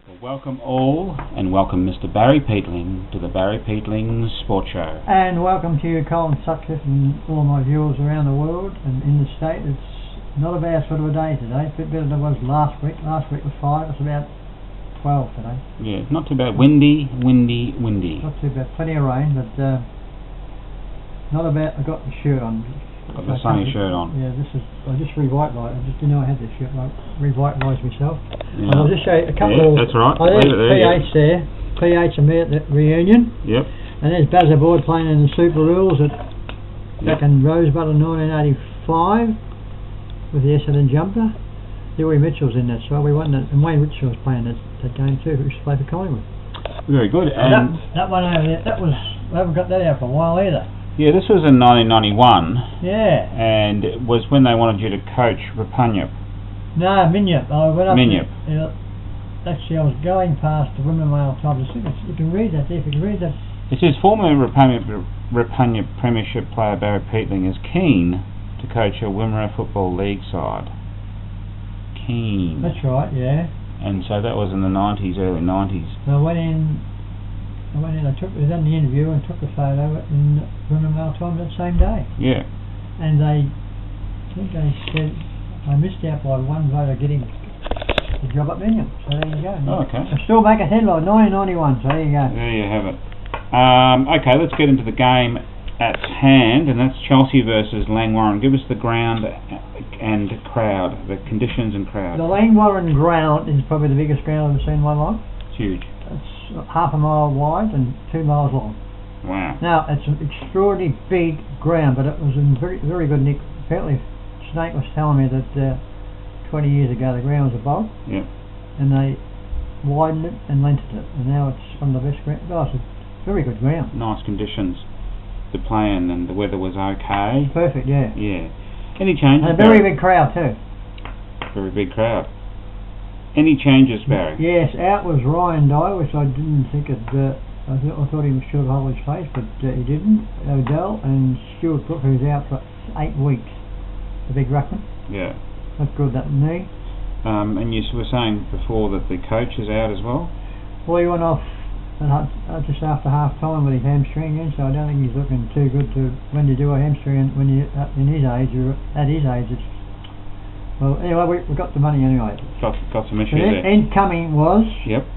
Well, welcome all, and welcome Mr. Barry Peatling to the Barry Peatling Sports Show. And welcome to you, Colin Sutcliffe, and all of my viewers around the world and in the state. It's not a bad sort of a day today. It's a bit better than it was last week. Last week was 5. It's about 12 today. Yeah, not too bad. Windy. Not too bad. Plenty of rain, but not about. I got the shirt on. Got the sunny shirt on. Yeah, I just revitalised. I just didn't know I had this shirt. I revitalised myself. Yeah. I'll just show you a couple of. That's right. There's PH there. PH and me at the reunion. Yep. And there's Bazza Boyd playing in the Super Rules back in Rosebud in 1985 with the Essendon jumper. Dewey Mitchell's in that side. We won that, and Wayne Mitchell was playing that game too, who used to play for Collingwood. Very good. And that one over there, I haven't got that out for a while either. yeah, this was in 1991. Yeah. And it was when they wanted you to coach Rapagnup. No, Minyip. I went up. Minyip. Actually, I was going past the Women Male Times. You can read that there. If you can read that. It says former Rapagnup Premiership player Barry Peatling is keen to coach a Wimmera Football League side. Keen. That's right. Yeah. And so that was in the 90s, early 90s. I went in. I done the interview and took a photo in Women Male Times that same day. Yeah. And I think they said I missed out by one vote of getting the job at Minyip. So there you go. Oh, okay. I'm still back at headline 1991. So there you go. There you have it. Okay, let's get into the game at hand, and that's Chelsea versus Langwarrin. Give us the ground and crowd, the conditions and crowd. The Langwarrin ground is probably the biggest ground I've ever seen in my life. It's huge. It's half a mile wide and 2 miles long. Wow. Now, it's an extraordinarily big ground, but it was in very, very good nick. Apparently, Snake was telling me that 20 years ago the ground was a bog. Yep. And they widened it and lented it, and now it's one of the best ground. Oh, it's a very good ground. Nice conditions to play in, and the weather was okay. Perfect, yeah. Yeah. Any changes? And a very big crowd too. Very big crowd. Any changes, Barry? Yes, out was Ryan Dye, which I didn't think it. I thought he should have held his face, but he didn't. Odell and Stuart Brook, who's out for 8 weeks. The big ruckman. Yeah. That's good, that knee. And you were saying before that the coach is out as well? Well, he went off just after half time with his hamstring in, so I don't think he's looking too good when you do a hamstring when you're in his age, or at his age. Well, anyway, we got the money anyway. Got some issues there. Incoming was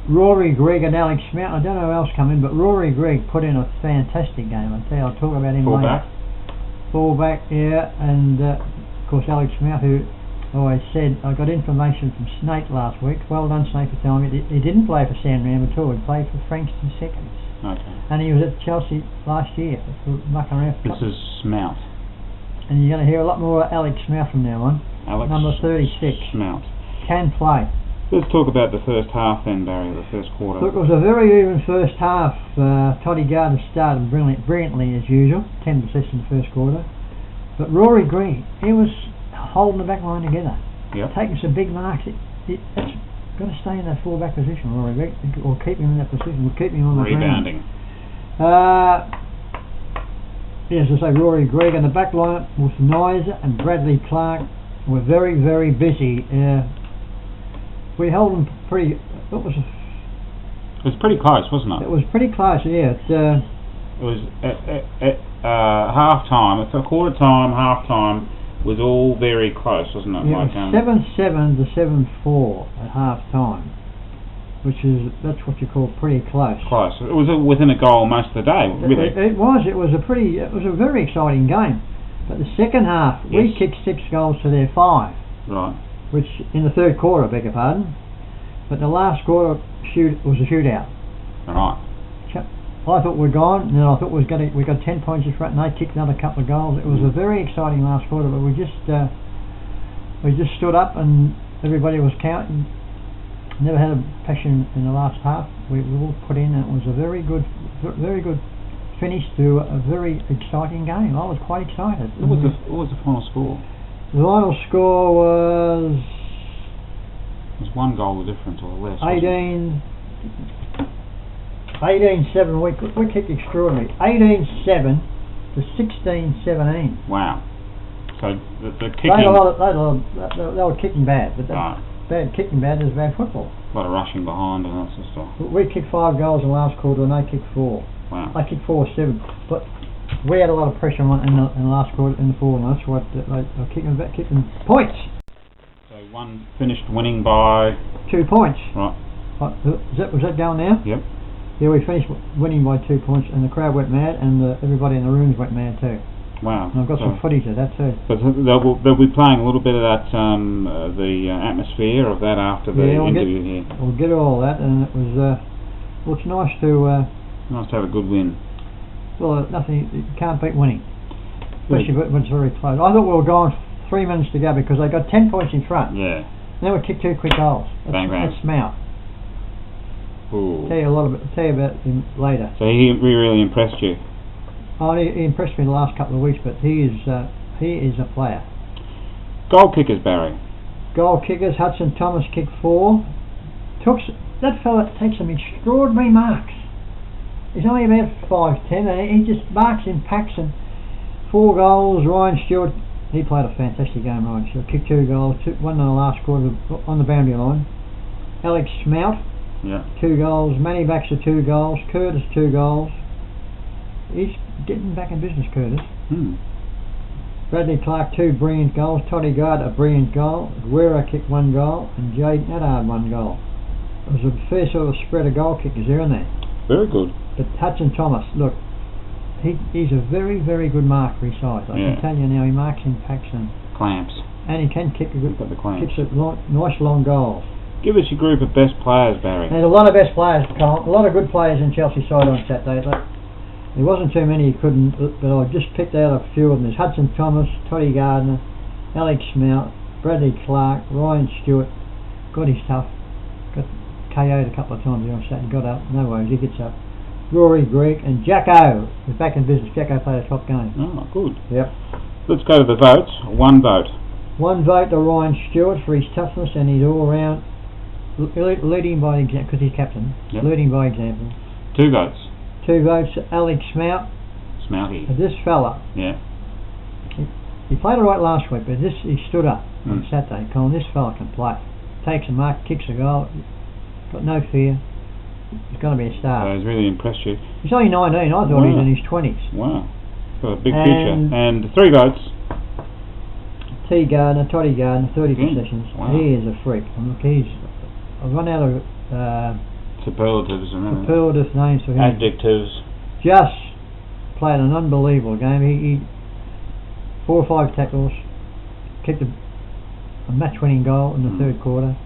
Rory Gregg and Alex Smith. I don't know who else come in, but Rory Gregg put in a fantastic game. I'll talk about him later. Fullback, yeah, and of course Alex Smith, who always said, I got information from Snake last week. Well done, Snake, for telling me he didn't play for Sandringham at all. He played for Frankston Seconds. Okay. And he was at Chelsea last year for mucking around. This is Smout. And you're going to hear a lot more of Alex Smout from now on. Alex number 36. Smout. Can play. Let's talk about the first half then, Barry, the first quarter. Look, it was a very even first half. Toddy Gardner started brilliantly as usual. 10 assists in the first quarter. But Rory Green, he was holding the back line together. Yep. Taking some big marks. It's got to stay in that full-back position, Rory Green, or keep him in that position. We'll keep him on the rebounding. Yes, I say Rory Gregg, and the back line was Nizer and Bradley Clark were very, very busy. We held them pretty. It was pretty close, wasn't it? It was pretty close, yeah. It was at half time. It's a quarter time, half time was all very close, wasn't it? Yeah, 7-7 to 7-4 at half time. That's what you call pretty close. Close. It was within a goal most of the day, really. It was a very exciting game. But the second half, we kicked 6 goals to their 5. Right. Which in the third quarter, I beg your pardon. But the last quarter was a shootout. Right. I thought we'd gone, and then I thought we got 10 points in front, and they kicked another couple of goals. It was a very exciting last quarter, but we just stood up, and everybody was counting. Never had a passion in the last half. We all put in, and it was a very good finish to a very exciting game. I was quite excited. What was the final score? The final score was... It was 1 goal the difference, or less. 18-7. We kicked extraordinary. 18-7 to 16-17. Wow. So the kicking... They were kicking bad, but bad kicking bad as bad football. A lot of rushing behind and that sort of stuff. We kicked 5 goals in the last quarter and they kicked 4. Wow. They kicked 4 or 7, but we had a lot of pressure on in the last quarter in the forward line. That's what they were kicking points. So one finished winning by 2 points. right. Was that going now? Yep. Yeah, we finished winning by 2 points, and the crowd went mad, and everybody in the rooms went mad too. Wow. And I've got some footage of that too. But they'll be playing a little bit of that the atmosphere of that after the interview here. We'll get all that, and it was well, it's nice to have a good win. Well, nothing, you can't beat winning, especially when it's very close. I thought we were going 3 minutes to go because they got 10 points in front. Yeah. And then we kicked 2 quick goals. Bang bang. That's Smout. Ooh. Tell you about him later. So he really impressed you. Oh, he impressed me the last couple of weeks, but he is a player. Goal kickers, Barry. Goal kickers, Hudson Thomas kicked 4. That fella takes some extraordinary marks. He's only about 5'10", and he just marks in packs. And 4 goals. Ryan Stewart, he played a fantastic game. Ryan Stewart kicked 2 goals, one in the last quarter on the boundary line. Alex Smout, 2 goals. Manny Baxter, 2 goals. Curtis, 2 goals. He's getting back in business, Curtis. Bradley Clark, 2 brilliant goals. Toddy Gard, a brilliant goal. Guerra kicked 1 goal, and Jade Naddard 1 goal. There was a fair sort of spread of goal kickers there and there. Very good. But Hudson Thomas, look, he's a very, very good marker for his size. I can tell you now, he marks in packs and clamps. And he can kick the clamps. Kicks nice long goals. Give us your group of best players, Barry. There's a lot of best players, Colin. A lot of good players in Chelsea side on Saturday. There wasn't too many he couldn't, but I just picked out a few of them. There's Hudson Thomas, Toddy Gardner, Alex Smout, Bradley Clark, Ryan Stewart. God, he's tough. Got KO'd a couple of times on Saturday. Got up, no worries, he gets up. Rory Greek and Jacko is back in business. Jacko played a top game. Oh, good. Yep. Let's go to the votes. 1 vote. 1 vote to Ryan Stewart for his toughness and his all-round leading by example, because he's captain. Leading by example. 2 votes. 2 votes to Alex Smout. Smouty. This fella. Yeah. He played all right last week, but he stood up on Saturday. Colin, this fella can play. Takes a mark, kicks a goal. Got no fear. He's going to be a star. So he's really impressed you. He's only 19. I thought he was in his 20s. Wow. Got a big future. And 3 votes. Toddy Gardner, 30 possessions. Wow. He is a freak. Look, I've run out of superlatives. Superlative names for him. Adjectives. Just played an unbelievable game. He 4 or 5 tackles, kicked a match-winning goal in the 3rd quarter,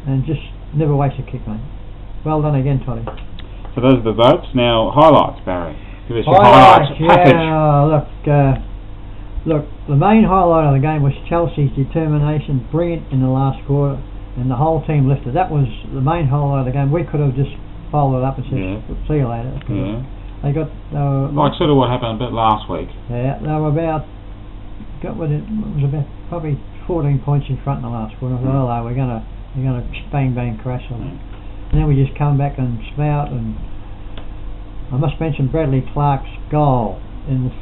and just never wasted a kick, mate. Well done again, Toddy. So those are the votes. Now, highlights, Barry. Give us your highlights package. Look, the main highlight of the game was Chelsea's determination, brilliant in the last quarter, and the whole team lifted. That was the main highlight of the game. We could have just followed it up and said, see you later. They got... like sort of what happened a bit last week. Yeah, they were about... it was about probably 14 points in front in the last quarter. I thought, we're going to bang crash on it. And then we just come back and Smout, and I must mention Bradley Clark's goal in the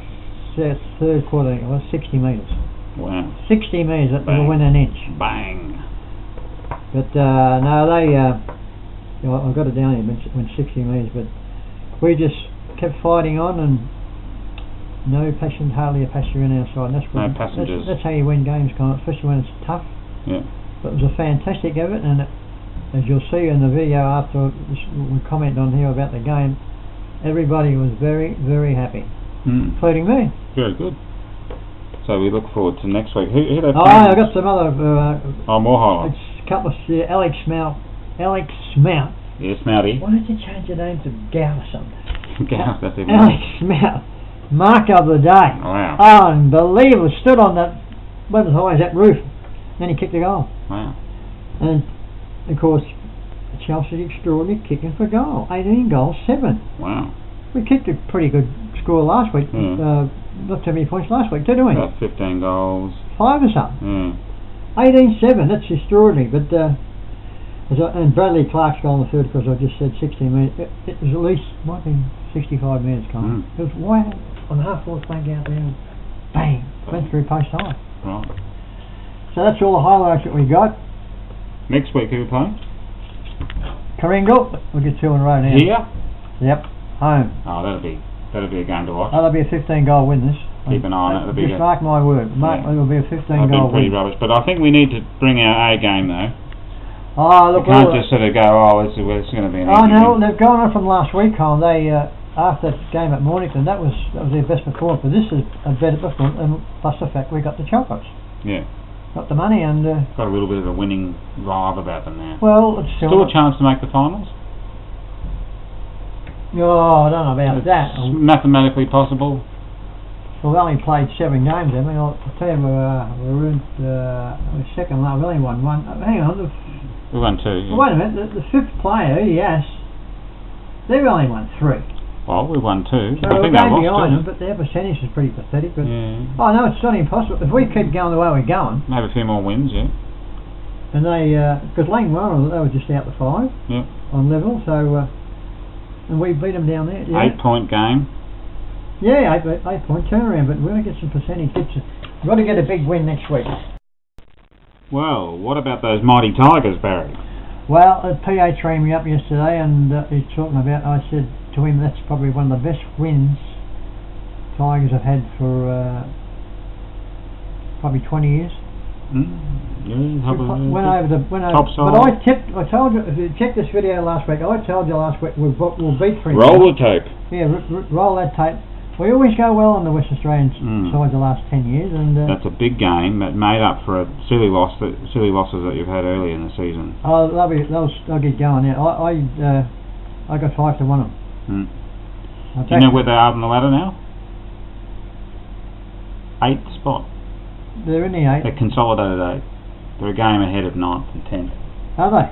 3rd quarter. It was 60 metres. Wow. 60 metres, that will win an inch. Bang. But no, they... I've got it down here, it went 60 metres, but we just kept fighting on, and hardly a passenger in our side. And no passengers. That's how you win games, especially when it's tough. Yeah. But it was a fantastic effort, and as you'll see in the video after we comment on here about the game, everybody was very, very happy, including me. Very good. So we look forward to next week. Who I got some other... more highlights. It's a couple of... Alex Smout. Yeah, Smouty. Why don't you change your name to Gow or something? Gow, that's even Alex Smout. Mark of the day. Wow. Unbelievable. Stood on that... What was always that roof. Then he kicked a goal. Wow. And... of course, Chelsea's extraordinary kicking for goal. 18 goals, 7. Wow. We kicked a pretty good score last week. Not too many points last week, didn't we? About 15 goals. 5 or something. 18-7, that's extraordinary. But and Bradley Clark's goal in the 3rd, because I just said 60 minutes. It was at least, might be 65 minutes, Colin. It was wide on the half-forward flank out there. Bang! Went through post high. Right. So that's all the highlights that we got. Next week, who we playing? Karingal, we'll get 2 in a row now. Here? Yep, home. Oh, that'll be a game to watch. Oh, that'll be a 15-goal win, this. Keep an eye on it. Just mark my word. It'll be a 15-goal win. Pretty rubbish, but I think we need to bring our A game, though. Oh, look, we can't just sort of go, it's going to be an easy no, win. they've gone on from last week, Colin. They, after that game at Mornington, that was their best performance, but this is a better performance, and plus the fact we got the chocolates. Yeah. Got the money and... got a little bit of a winning vibe about them now. Well, it's still a chance to make the finals? Oh, I don't know about that. It's mathematically possible. Well, we only played 7 games, I mean, I'll tell you, we're in second last, we only won 1. Hang on. We won 2. Yeah. Wait a minute, the 5th player, yes, they've only won 3. Well, we won 2. So I think we're they going behind lost them, but their percentage is pretty pathetic. But yeah. Oh no, it's not impossible. If we keep going the way we're going, maybe a few more wins, yeah. And they, because Langwarrin, they were just out the 5 on level, so and we beat them down there. Yeah. 8-point game. Yeah, 8-point turnaround, but we're going to get some percentage hits. We've got to get a big win next week. Well, what about those mighty Tigers, Barry? Well, PA trained me up yesterday, and he's talking about. I said to him, that's probably one of the best wins Tigers have had for probably 20 years. Went over. Top side. But I told you, if you checked this video last week, I told you last week we'll beat 3. Roll the tape. Yeah, roll that tape. We always go well on the West Australian side the last 10 years, and that's a big game that made up for a silly losses that you've had earlier in the season. Oh, they'll get going. Yeah, I got 5 to 1 of them. Do you know where they are on the ladder now? 8th spot. They're in the 8th. They're consolidated 8th. They're a game ahead of 9th and 10th. Are they?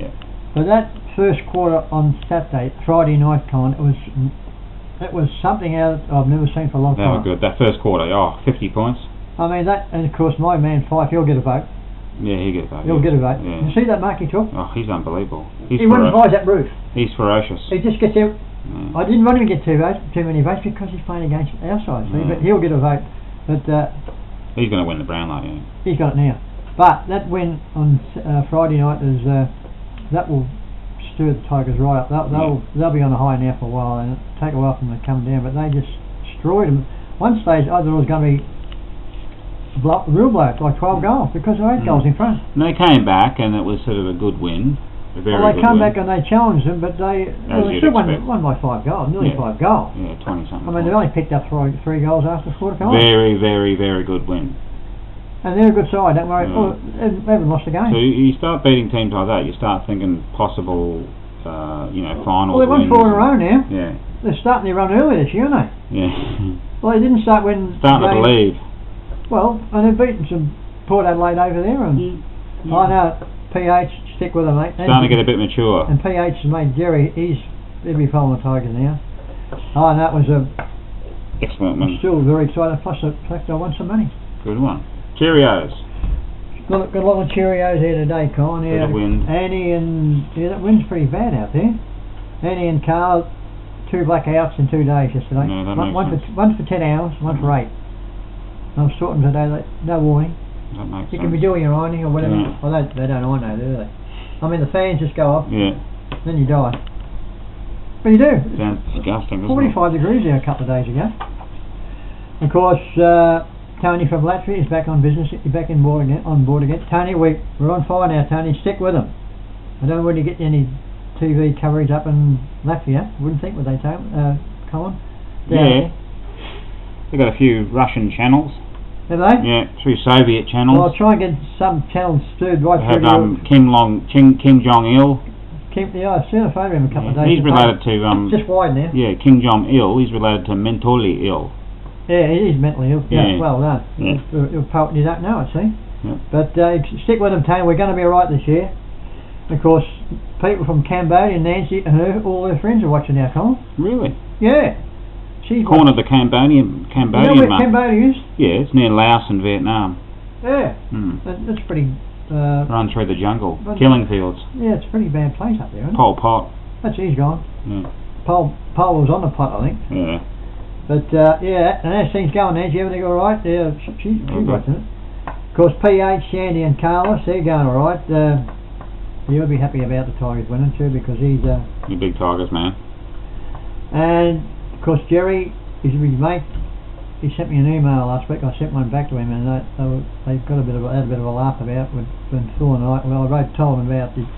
Yeah. So that first quarter on Saturday, Friday night, Colin, it was something out I've never seen for a long time. They were good. That first quarter, 50 points. I mean, that, and of course my man Fife, he'll get a vote. Yeah, he'll get a vote. He'll get a vote. Yeah. You see that mark he took? Oh, he's unbelievable. He wouldn't advise that roof. He's ferocious. He just gets out. I didn't want him to get too many votes because he's playing against our side, see, but he'll get a vote. But he's going to win the Brownlow, yeah. He's got it now. But that win on Friday night is that will stir the Tigers right up. They'll be on a high now for a while, and it'll take a while for them to come down. But they just destroyed them. One stage I thought it was going to be real blow, like 12 goals, because there were 8 goals in front. And they came back, and it was sort of a good win. They come back and they challenged them, but they still won by 5 goals, nearly 5 goals. Yeah, 20-something. I mean, they only picked up 3 goals after the quarter time. Very, very, very good win. And they're a good side, don't worry. They haven't lost a game. So you start beating teams like that, you start thinking possible, finals. Well, they've won 4 in a row now. Yeah. They're starting their run early this year, aren't they? Yeah. Well, they didn't start when... Starting to believe. Well, and they've beaten some Port Adelaide over there, and I know PH, stick with them, mate. Starting to get a bit mature. And PH's mate Jerry, he'll be following the Tigers now. Oh, and that was a... Excellent one. Still very excited, plus the fact I won some money. Good one. Cheerios. Got a lot of Cheerios here today, Colin. Yeah. Bit of wind. Annie and... Yeah, that wind's pretty bad out there. Annie and Carl, 2 blackouts in 2 days yesterday. No, one for 10 hours, one for 8. I was sorting today, no warning. That makes sense. You can be doing your ironing or whatever. Yeah. Well, they don't iron though, do they? I mean, the fans just go off. Yeah. Then you die. But you do. Sounds disgusting, doesn't 45 degrees there a couple of days ago. Of course, Tony from Latvia is back on business. He's back on board again. Tony, we're on fire now, Tony. Stick with them. I don't know when you get any TV coverage up in Latvia. Wouldn't think, would they, Colin? Yeah. They've got a few Russian channels. Have they? Yeah, 3 Soviet channels. Well, I'll try and get some channels stirred right through. Kim Jong-il. Yeah, I've seen a photo of him a couple of days. He's related to... just wide now. Yeah, Kim Jong-il. He's related to mentally ill. Yeah, he is mentally ill. Yeah, well done. Yeah. You don't know it, see? Yeah. But stick with them, Tony. We're going to be alright this year. Of course, people from Cambodia, Nancy and her, all their friends are watching now, Colin. Really? Yeah. Corner of the Cambodian you know where Cambodia is? Yeah, it's near Laos and Vietnam. Yeah. That's pretty... run through the jungle, killing fields. Yeah, it's a pretty bad place up there, isn't it? Pol Pot. He's gone. Yeah. Pol was on the pot, I think. Yeah. But yeah, and as things going, Nancy, everything all right? Yeah, she's watching it. Of course, PH, Sandy and Carlos, they're going all right. You'll be happy about the Tigers winning too, because he's You big Tigers, man. and of course Jerry is his mate. He sent me an email last week. I sent one back to him, and they got had a bit of a laugh about when Phil and I. Well, I told him about he's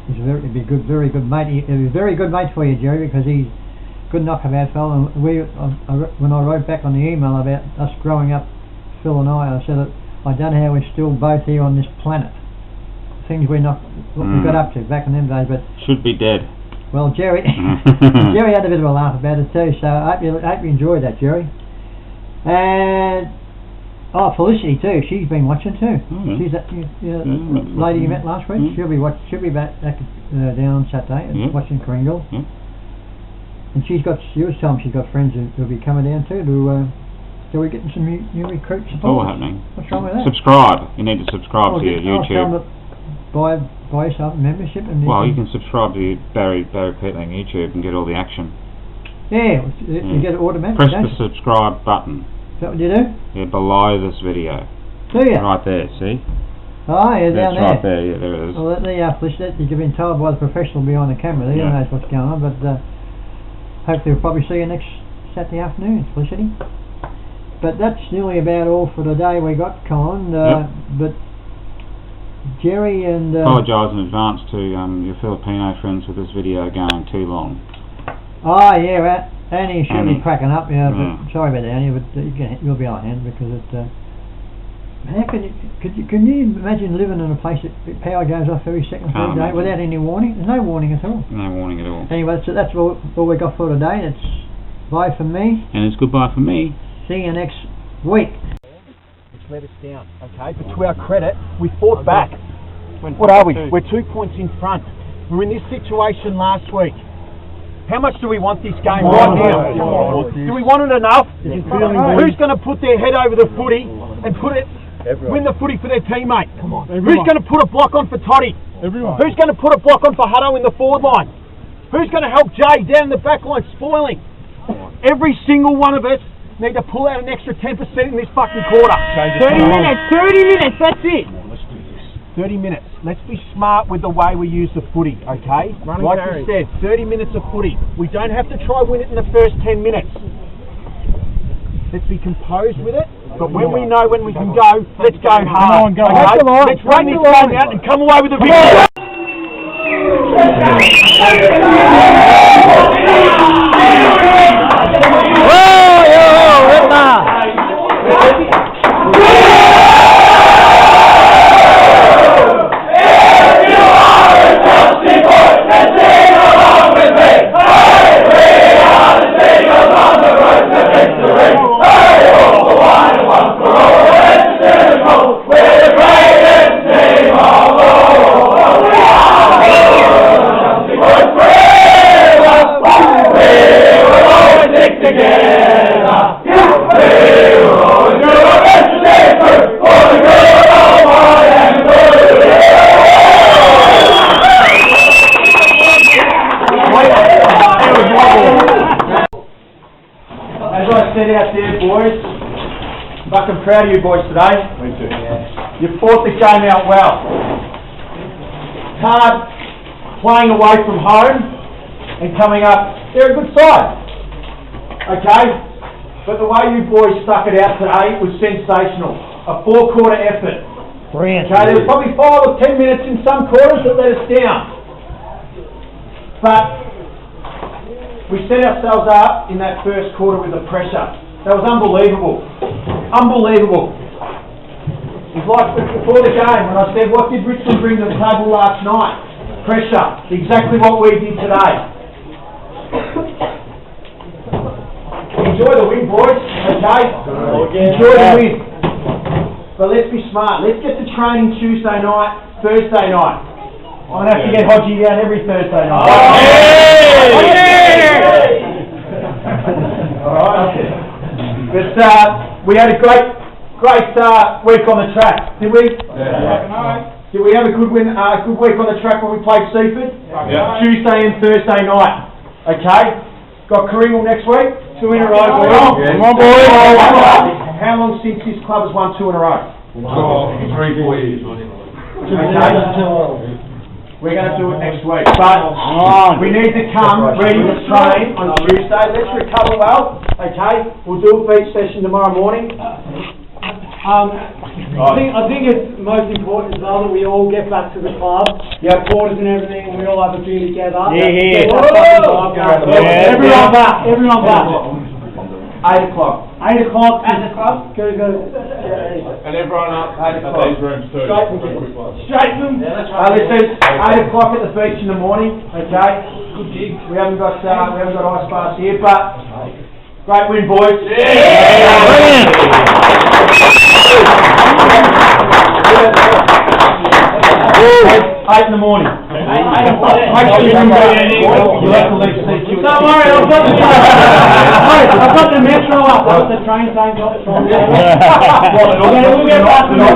he'd be good, very good mate. He'd be a very good mate for you, Jerry, because he's good knockabout fella. And when I wrote back on the email about us growing up, Phil and I said that I don't know how we're still both here on this planet. Things what we got up to back in them days, but should be dead. Well, Jerry, Jerry had a bit of a laugh about it too. So I hope you enjoyed that, Jerry. And Felicity too. She's been watching too. She's that lady you met last week. She'll be back down on Saturday and watching Kringle. And she was telling me she's got friends who'll be coming down too. So we're getting some new recruits. It's all happening. What's wrong with that? Subscribe. You need to subscribe to your YouTube. Buy yourself a membership. And you can subscribe to Barry Peatling YouTube and get all the action. Yeah, you get it automatically. Press the subscribe button. Is that what you do? Yeah, below this video. Do you? Right there, see? Oh, yeah, down there. That's right there, yeah, there it is. Well, you've been told by the professional behind the camera, they knows what's going on, but hopefully we'll probably see you next Saturday afternoon, Felicity. But that's nearly about all for today we got, Colin. But Jerry and... apologise in advance to your Filipino friends with this video going too long. Oh, yeah, Annie should be cracking up, but sorry about Annie, but you'll be on hand because it... how can you imagine living in a place that power goes off every second, third day without any warning? There's no warning at all. No warning at all. Anyway, so that's all we got for today. It's bye from me. And it's goodbye from me. See you next week. It's let us down, okay? But to our credit, we fought back. What are we? We're 2 points in front. We were in this situation last week. How much do we want this game right now? Do we want it enough? Who's going to put their head over the footy and win the footy for their teammate? Who's going to put a block on for Toddy? Who's going to put a block on for Hutto in the forward line? Who's going to help Jay down the back line spoiling? Every single one of us need to pull out an extra 10% in this fucking quarter. 30 minutes, that's it. 30 minutes. Let's be smart with the way we use the footy, okay? Like you said, 30 minutes of footy. We don't have to try win it in the first 10 minutes. Let's be composed with it, but when we know when we can go, let's go hard. Okay? Let's run this game out and come away with a victory. Fucking proud of you boys today. Me too. You fought the game out well. It's hard playing away from home and coming up. They're a good side. Okay? But the way you boys stuck it out today was sensational. A 4-quarter effort. Brilliant. Okay, there was probably 5 or 10 minutes in some quarters that let us down. But we set ourselves up in that first quarter with the pressure. That was unbelievable. Unbelievable. It's like before the game when I said, what did Richmond bring to the table last night? Pressure. Exactly what we did today. Enjoy the win, boys. Okay? Enjoy the win. But let's be smart. Let's get to training Tuesday night, Thursday night. I'm going to have to get Hodgie down every Thursday night. Alright. But we had a great week on the track, did we? Yeah. Did we have a good week on the track when we played Seaford? Yeah. Tuesday and Thursday night. Okay? Got Kringle next week? 2 in a row, boys. Come on, boys. How long since this club has won 2 in a row? 3-4 years. Okay. we're going to do it next week. But we need to come ready to train on Tuesday. Let's recover well, okay? We'll do a beach session tomorrow morning. I think it's most important as well that we all get back to the club, quarters and everything, and we all have a beer together. Everyone back. 8 o'clock. 8 o'clock. At the club? Go. And everyone up at these rooms too. Straight from... Listen, 8 o'clock at the beach in the morning, okay? Good gig. We haven't got ice baths here, but great win, boys. Eight in the morning. 8 o'clock. You'll have to leave CQ. Don't worry, I've got the metro up. I've got the train saying... We'll get back to the